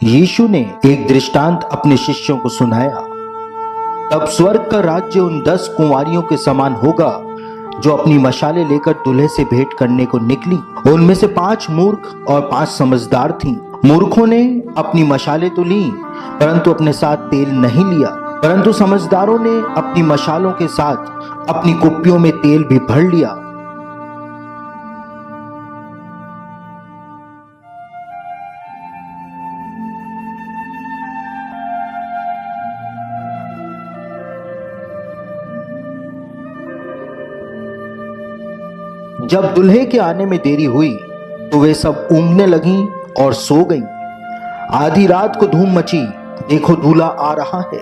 यीशु ने एक दृष्टांत अपने शिष्यों को सुनाया। तब स्वर्ग का राज्य उन 10 कुंवारियों के समान होगा जो अपनी मशालें लेकर दूल्हे से भेंट करने को निकली। उनमें से 5 मूर्ख और 5 समझदार थीं। मूर्खों ने अपनी मशालें तो ली, परंतु अपने साथ तेल नहीं लिया। परंतु समझदारों ने अपनी मशालों के साथ अपनी कुप्पियों में तेल भी भर लिया। जब दूल्हे के आने में देरी हुई तो वे सब ऊँघने लगीं और सो गईं। आधी रात को धूम मची, देखो दूल्हा आ रहा है,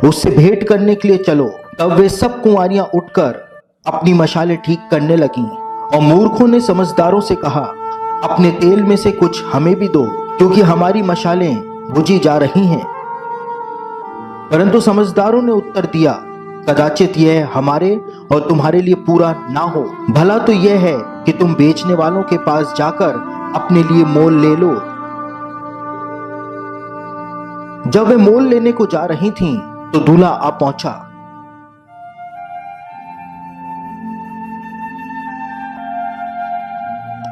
उससे भेंट करने के लिए चलो। तब वे सब कुंवारियां उठकर अपनी मशालें ठीक करने लगीं। और मूर्खों ने समझदारों से कहा, अपने तेल में से कुछ हमें भी दो, क्योंकि हमारी मशालें बुझी जा रही हैं। परंतु समझदारों ने उत्तर दिया, कदाचित यह हमारे और तुम्हारे लिए पूरा ना हो। भला तो यह है कि तुम बेचने वालों के पास जाकर अपने लिए मोल ले लो। जब वे मोल लेने को जा रही थीं, तो दूल्हा आ पहुंचा।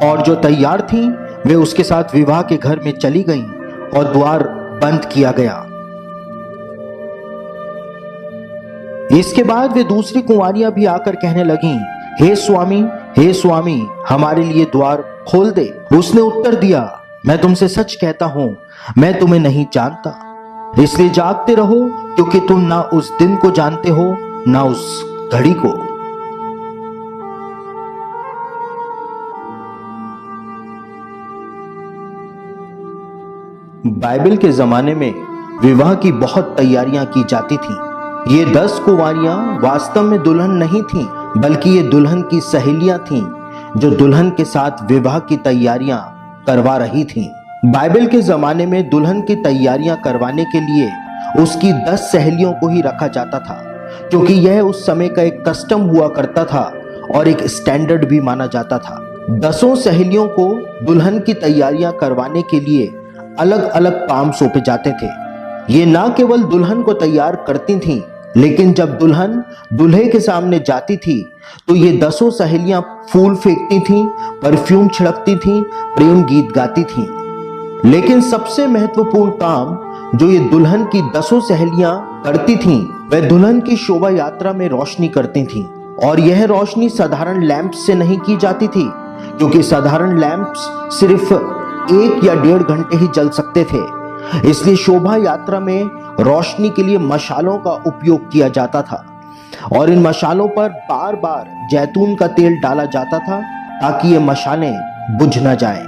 और जो तैयार थीं, वे उसके साथ विवाह के घर में चली गईं और द्वार बंद किया गया। इसके बाद वे दूसरी कुंवारियां भी आकर कहने लगीं, हे स्वामी, हमारे लिए द्वार खोल दे। उसने उत्तर दिया, मैं तुमसे सच कहता हूं, मैं तुम्हें नहीं जानता। इसलिए जागते रहो, क्योंकि तुम ना उस दिन को जानते हो, ना उस घड़ी को। बाइबल के जमाने में विवाह की बहुत तैयारियां की जाती थीं। ये 10 कुंवारियां वास्तव में दुल्हन नहीं थीं, बल्कि ये दुल्हन की सहेलियां थीं, जो दुल्हन के साथ विवाह की तैयारियां करवा रही थीं। बाइबल के जमाने में दुल्हन की तैयारियां करवाने के लिए उसकी 10 सहेलियों को ही रखा जाता था, क्योंकि यह उस समय का एक कस्टम हुआ करता था और एक स्टैंडर्ड भी माना जाता था। 10 सहेलियों को दुल्हन की तैयारियां करवाने के लिए अलग अलग काम सौंपे जाते थे। ये ना केवल दुल्हन को तैयार करती थीं, लेकिन जब दुल्हन दूल्हे के सामने जाती थी तो ये 10 सहेलियां फूल फेंकती थीं, परफ्यूम छिड़कती थीं, प्रेम गीत गाती थीं। लेकिन सबसे महत्वपूर्ण काम जो ये दुल्हन की 10 सहेलियां करती थीं, वह दुल्हन की शोभा यात्रा में रोशनी करती थीं। और यह रोशनी साधारण लैंप से नहीं की जाती थी, क्योंकि साधारण लैंप्स सिर्फ 1 या 1.5 घंटे ही जल सकते थे। इसलिए शोभा यात्रा में रोशनी के लिए मशालों का उपयोग किया जाता था, और इन मशालों पर बार बार जैतून का तेल डाला जाता था ताकि ये मशालें बुझ न जाएं।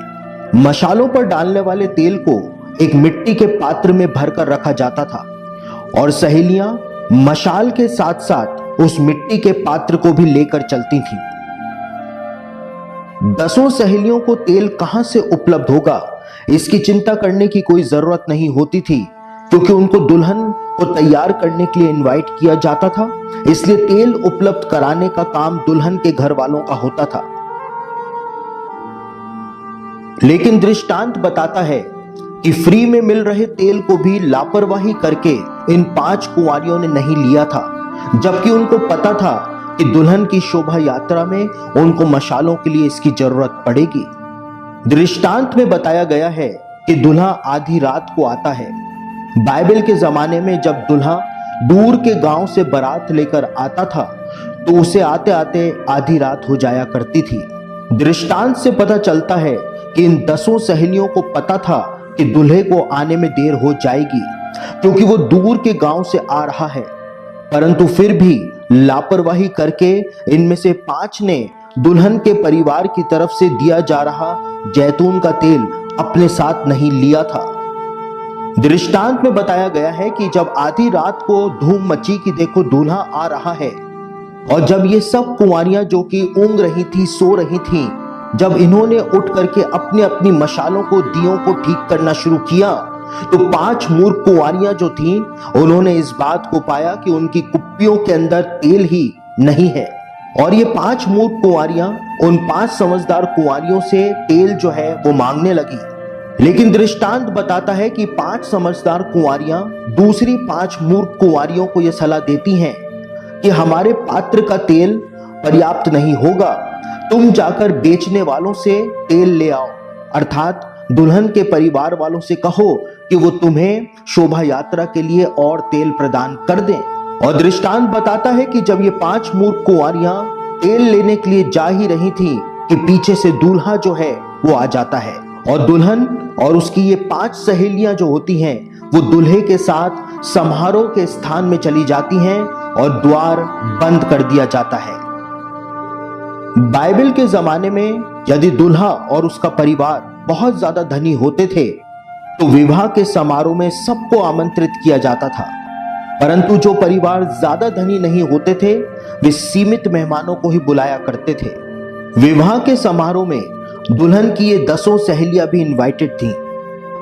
मशालों पर डालने वाले तेल को एक मिट्टी के पात्र में भरकर रखा जाता था, और सहेलियां मशाल के साथ साथ उस मिट्टी के पात्र को भी लेकर चलती थीं। 10 सहेलियों को तेल कहां से उपलब्ध होगा, इसकी चिंता करने की कोई जरूरत नहीं होती थी, क्योंकि उनको दुल्हन को तैयार करने के लिए इनवाइट किया जाता था। इसलिए तेल उपलब्ध कराने का काम दुल्हन के घर वालों का होता था। लेकिन दृष्टांत बताता है कि फ्री में मिल रहे तेल को भी लापरवाही करके इन 5 कुंवारियों ने नहीं लिया था, जबकि उनको पता था कि दुल्हन की शोभा यात्रा में उनको मशालों के लिए इसकी जरूरत पड़ेगी। दृष्टांत में बताया गया है कि दूल्हा आधी रात को आता है। बाइबल के जमाने में जब दूल्हा दूर के गांव से बारात लेकर आता था, तो उसे आते आते आधी रात हो जाया करती थी। दृष्टांत से पता चलता है कि इन 10 सहेलियों को पता था कि दूल्हे को आने में देर हो जाएगी, क्योंकि वो दूर के गांव से आ रहा है। परंतु फिर भी लापरवाही करके इनमें से 5 ने दुल्हन के परिवार की तरफ से दिया जा रहा जैतून का तेल अपने साथ नहीं लिया था। दृष्टांत में बताया गया है कि जब आधी रात को धूम मची कि देखो दूल्हा आ रहा है, और जब ये सब कुंवारियां जो कि ऊँघ रही थी, सो रही थी, जब इन्होंने उठ करके अपनी अपनी मशालों को, दियों को ठीक करना शुरू किया, तो 5 मूर्ख कुंवारियां जो थीं, उन्होंने इस बात को पाया कि उनकी कुप्पियों के अंदर तेल ही नहीं है। और ये 5 मूर्ख कुंवारियां उन 5 समझदार कुंवारियों से तेल जो है वो मांगने लगी। लेकिन दृष्टांत बताता है कि 5 समझदार कुंवारियां दूसरी 5 मूर्ख कुंवारियों को यह सलाह देती हैं कि हमारे पात्र का तेल पर्याप्त नहीं होगा, तुम जाकर बेचने वालों से तेल ले आओ, अर्थात दुल्हन के परिवार वालों से कहो कि वो तुम्हें शोभा यात्रा के लिए और तेल प्रदान कर दें। और दृष्टांत बताता है कि जब ये 5 मूर्ख कुंवारियां तेल लेने के लिए जा ही रही थी कि पीछे से दूल्हा जो है वो आ जाता है और दुल्हन और उसकी ये 5 सहेलियां जो होती हैं वो दूल्हे के साथ समारोह के स्थान में चली जाती हैं और द्वार बंद कर दिया जाता है। बाइबल के जमाने में यदि दूल्हा और उसका परिवार बहुत ज्यादा धनी होते थे तो विवाह के समारोह में सबको आमंत्रित किया जाता था, परंतु जो परिवार ज्यादा धनी नहीं होते थे वे सीमित मेहमानों को ही बुलाया करते थे। विवाह के समारोह में दुल्हन की ये 10 सहेलियां भी इनवाइटेड थीं,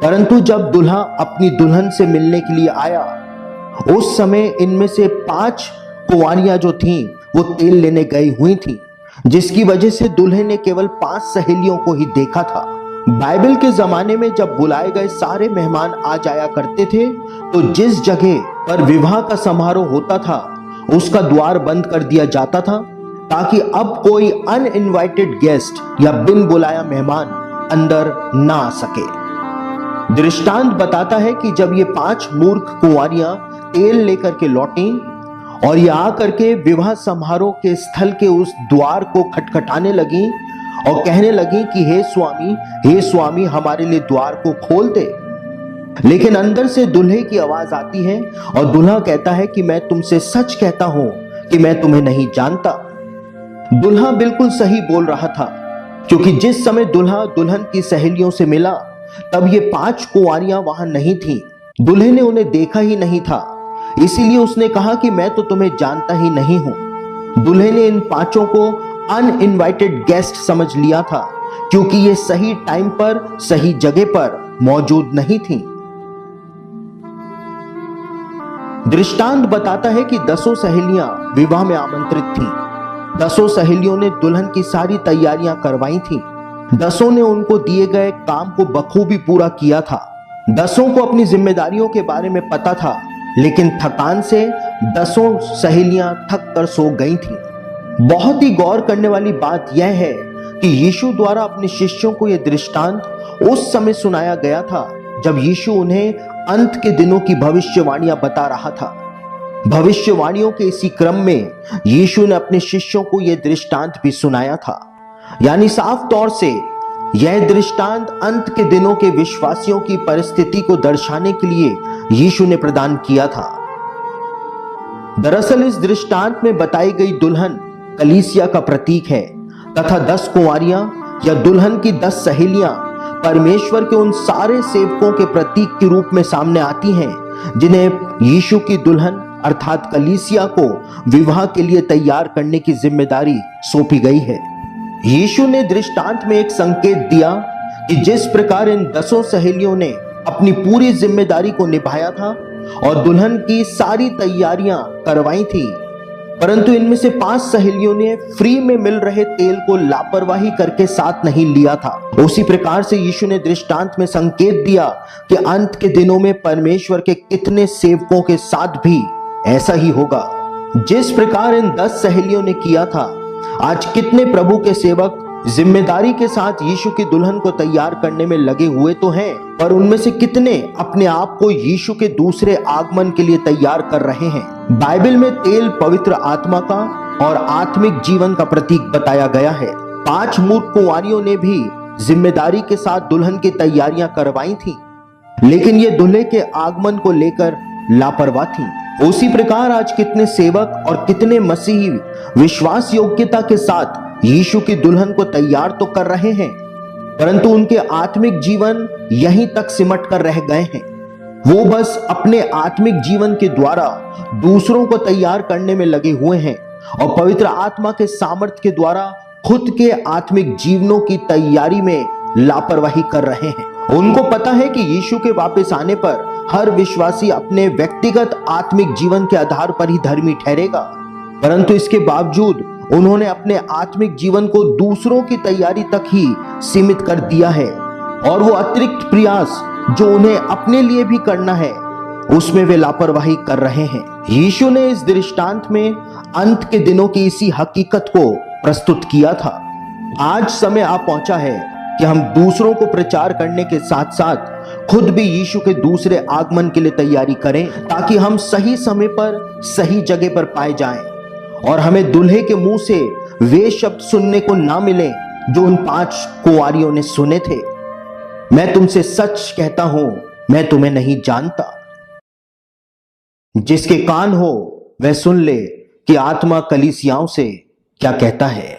परंतु जब दूल्हा अपनी दुल्हन से मिलने के लिए आया उस समय इनमें से 5 कुंवारियां जो थीं वो तेल लेने गई हुई थीं, जिसकी वजह से दूल्हे ने केवल 5 सहेलियों को ही देखा था। बाइबल के जमाने में जब बुलाए गए सारे मेहमान आ जाया करते थे तो जिस जगह पर विवाह का समारोह होता था उसका द्वार बंद कर दिया जाता था ताकि अब कोई अनइनवाइटेड गेस्ट या बिन बुलाया मेहमान अंदर ना आ सके। दृष्टांत बताता है कि जब ये 5 मूर्ख कुंवारियां तेल लेकर के लौटी और ये आकर के विवाह समारोह के स्थल के उस द्वार को खटखटाने लगी और कहने लगी कि हे स्वामी हमारे लिए द्वार को खोल दे, लेकिन अंदर से दूल्हे की आवाज आती है और दूल्हा कहता है कि मैं तुमसे सच कहता हूं कि मैं तुम्हें नहीं जानता। दूल्हा बिल्कुल सही बोल रहा था, क्योंकि जिस समय दूल्हा दुल्हन की सहेलियों से मिला तब ये 5 कुंवारियां वहां नहीं थीं। दूल्हे ने उन्हें देखा ही नहीं था, इसीलिए उसने कहा कि मैं तो तुम्हें जानता ही नहीं हूं। दूल्हे ने इन 5 को अनइनवाइटेड गेस्ट समझ लिया था, क्योंकि ये सही टाइम पर सही जगह पर मौजूद नहीं थी। दृष्टांत बताता है कि 10 सहेलियां विवाह में आमंत्रित थीं। 10 सहेलियों ने दुल्हन की सारी तैयारियां करवाई थीं। 10 ने उनको दिए गए काम को बखूबी पूरा किया था। 10 को अपनी जिम्मेदारियों के बारे में पता था, लेकिन थकान से 10 सहेलियां थक कर सो गई थीं। बहुत ही गौर करने वाली बात यह है कि यीशु द्वारा अपने शिष्यों को यह दृष्टांत उस समय सुनाया गया था जब यीशु उन्हें अंत के दिनों की भविष्यवाणियां बता रहा था। भविष्यवाणियों के इसी क्रम में यीशु ने अपने शिष्यों को यह दृष्टांत भी सुनाया था, यानी साफ तौर से यह दृष्टांत अंत के दिनों के विश्वासियों की परिस्थिति को दर्शाने के लिए यीशु ने प्रदान किया था। दरअसल इस दृष्टांत में बताई गई दुल्हन कलीसिया का प्रतीक है तथा 10 कुंवारियां या दुल्हन की 10 सहेलियां परमेश्वर के उन सारे सेवकों के प्रतीक के रूप में सामने आती हैं जिन्हें यीशु की दुल्हन अर्थात कलीसिया को विवाह के लिए तैयार करने की जिम्मेदारी सौंपी गई है। यीशु ने दृष्टांत में एक संकेत दिया कि जिस प्रकार इन 10 सहेलियों ने अपनी पूरी जिम्मेदारी को निभाया था और दुल्हन की सारी तैयारियां करवाई थी, परंतु इनमें से 5 सहेलियों ने फ्री में मिल रहे तेल को लापरवाही करके साथ नहीं लिया था। उसी प्रकार से यीशु ने दृष्टांत में संकेत दिया कि अंत के दिनों में परमेश्वर के कितने सेवकों के साथ भी ऐसा ही होगा। जिस प्रकार इन 10 सहेलियों ने किया था, आज कितने प्रभु के सेवक जिम्मेदारी के साथ यीशु की दुल्हन को तैयार करने में लगे हुए तो हैं, पर उनमें से कितने अपने आप को यीशु के दूसरे आगमन के लिए तैयार कर रहे हैं। बाइबल में तेल पवित्र आत्मा का और आत्मिक जीवन का प्रतीक बताया गया है। 5 मूर्ख कुंवारियों ने भी जिम्मेदारी के साथ दुल्हन की तैयारियां करवाई थी, लेकिन ये दूल्हे के आगमन को लेकर लापरवाह थी। उसी प्रकार आज कितने सेवक और कितने मसीही विश्वास योग्यता के साथ यीशु की दुल्हन को तैयार तो कर रहे हैं, परंतु उनके आत्मिक जीवन यहीं तक सिमट कर रह गए हैं। वो बस अपने आत्मिक जीवन के द्वारा दूसरों को तैयार करने में लगे हुए हैं और पवित्र आत्मा के सामर्थ्य के द्वारा खुद के आत्मिक जीवनों की तैयारी में लापरवाही कर रहे हैं। उनको पता है कि यीशु के वापस आने पर हर विश्वासी अपने व्यक्तिगत आत्मिक जीवन के आधार पर ही धर्मी ठहरेगा, परंतु इसके बावजूद उन्होंने अपने आत्मिक जीवन को दूसरों की तैयारी तक ही सीमित कर दिया है। और वो अतिरिक्त प्रयास जो उन्हें अपने लिए भी करना है, उसमें वे लापरवाही कर रहे हैं। यीशु ने इस दृष्टांत में अंत के दिनों की इसी हकीकत को प्रस्तुत किया था। आज समय आ पहुंचा है कि हम दूसरों को प्रचार करने के साथ साथ खुद भी यीशु के दूसरे आगमन के लिए तैयारी करें, ताकि हम सही समय पर सही जगह पर पाए जाएं और हमें दूल्हे के मुंह से वे शब्द सुनने को ना मिले जो उन 5 कुंवारियों ने सुने थे, मैं तुमसे सच कहता हूं, मैं तुम्हें नहीं जानता। जिसके कान हो वह सुन ले कि आत्मा कलीसियाओं से क्या कहता है।